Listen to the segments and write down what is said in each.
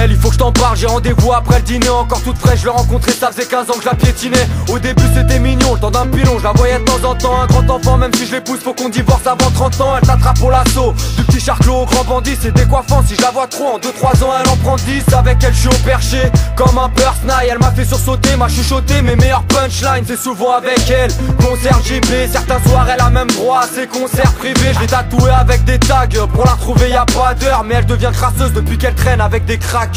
Elle, il faut que je t'en parle, j'ai rendez-vous après le dîner. Encore toute fraîche, je l'ai rencontrée, ça faisait 15 ans que je la piétinais. Au début c'était mignon, le temps d'un pilon, je la voyais de temps en temps. Un grand enfant, même si je l'épouse, faut qu'on divorce avant 30 ans. Elle t'attrape au lasso, du petit charclot au grand bandit. C'est décoiffant, si je la vois trop, en 2-3 ans elle en prend 10. Avec elle je suis au perché, comme un personnage. Elle m'a fait sursauter, m'a chuchoté mes meilleurs punchlines. C'est souvent avec elle, concert JB. Certains soirs elle a même droit à ses concerts privés. Je l'ai tatoué avec des tags, pour la retrouver y a pas d'heure. Mais elle devient crasseuse depuis qu'elle traîne avec des crackers.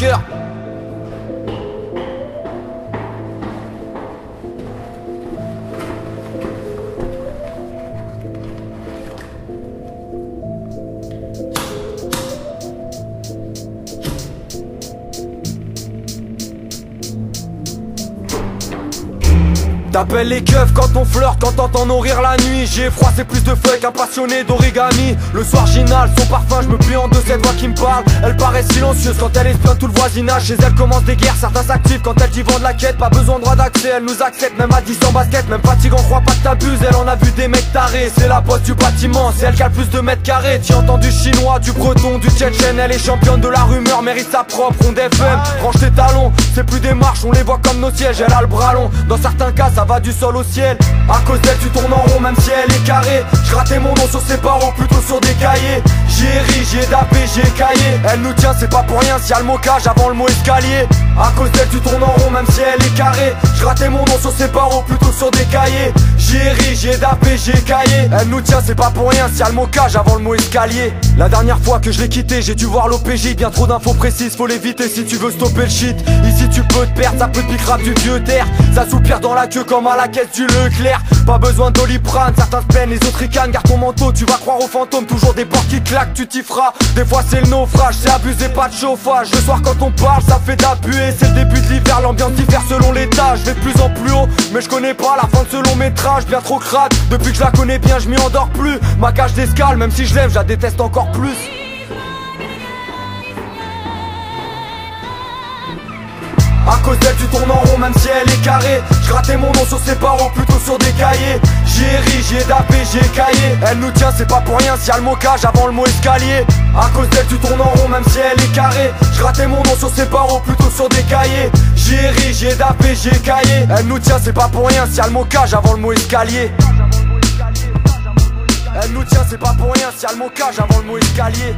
T'appelles les keufs quand on flirte, quand t'entends nos rires la nuit. J'ai froid, c'est plus de feuilles qu'un passionné d'origami. Le soir j'inhale son parfum, je me plie en deux, cette voix qui me parle. Elle paraît silencieuse quand elle espionne tout le voisinage. Chez elle commence des guerres, certains s'activent quand elle dit vend de la quête. Pas besoin de droit d'accès, elle nous accepte même à 10 en basket. Même fatigant, crois pas que t'abuses, elle en a vu des mecs tarés. C'est la bosse du bâtiment, c'est elle qui a le plus de mètres carrés. Tu entends du chinois, du breton, du tchétchène. Elle est championne de la rumeur, mérite sa propre onde FM. Range tes talons, c'est plus des marches, on les voit comme nos sièges. Elle a le bras long, dans certains cas ça va du sol au ciel. À cause d'elle tu tournes en rond même si elle est carrée. Je grattais mon nom sur ses barreaux plutôt sur des cahiers. J'ai ri, j'ai dapé, j'ai caillé. Elle nous tient c'est pas pour rien s'il y a le mot cage avant le mot escalier. À cause d'elle tu tournes en rond même si elle est carrée. Je grattais mon nom sur ses barreaux plutôt sur des cahiers. J'ai ri, j'ai dapé, j'ai caillé. Elle nous tient c'est pas pour rien s'il y a le mot cage avant le mot escalier. La dernière fois que je l'ai quitté j'ai dû voir l'OPJ. Bien trop d'infos précises, faut l'éviter si tu veux stopper le shit. Ici tu peux te perdre, ça peut te piquer du vieux terre. Ça soupire dans la queue comme à la caisse du Leclerc. Pas besoin de Doliprane, certains se plaignent, les autres ricanent. Garde ton manteau, tu vas croire aux fantômes. Toujours des portes qui claquent, tu t'y feras. Des fois c'est le naufrage, c'est abusé, pas de chauffage. Le soir quand on parle, ça fait d'appuyer. C'est le début de l'hiver, l'ambiance diffère selon l'état. Je vais de plus en plus haut, mais je connais pas la fin de ce long métrage. Bien trop crade, depuis que je la connais bien, je m'y endors plus. Ma cage d'escale, même si je l'aime, je la déteste encore plus. À cause d'elle tu tournes en rond même si elle est carrée. Je grattais mon nom sur ses barreaux plutôt sur des cahiers. J'ai ri, j'ai dapé, j'ai caillé. Elle nous tient c'est pas pour rien s'il y a le mot cage avant le mot escalier. À cause d'elle tu tournes en rond même si elle est carrée. Je grattais mon nom sur ses barreaux plutôt sur des cahiers. J'ai ri, j'ai dapé, j'ai caillé. Elle nous tient c'est pas pour rien s'il y a le mot cage avant le mot escalier. Elle nous tient c'est pas pour rien s'il y a le mot cage avant le mot escalier.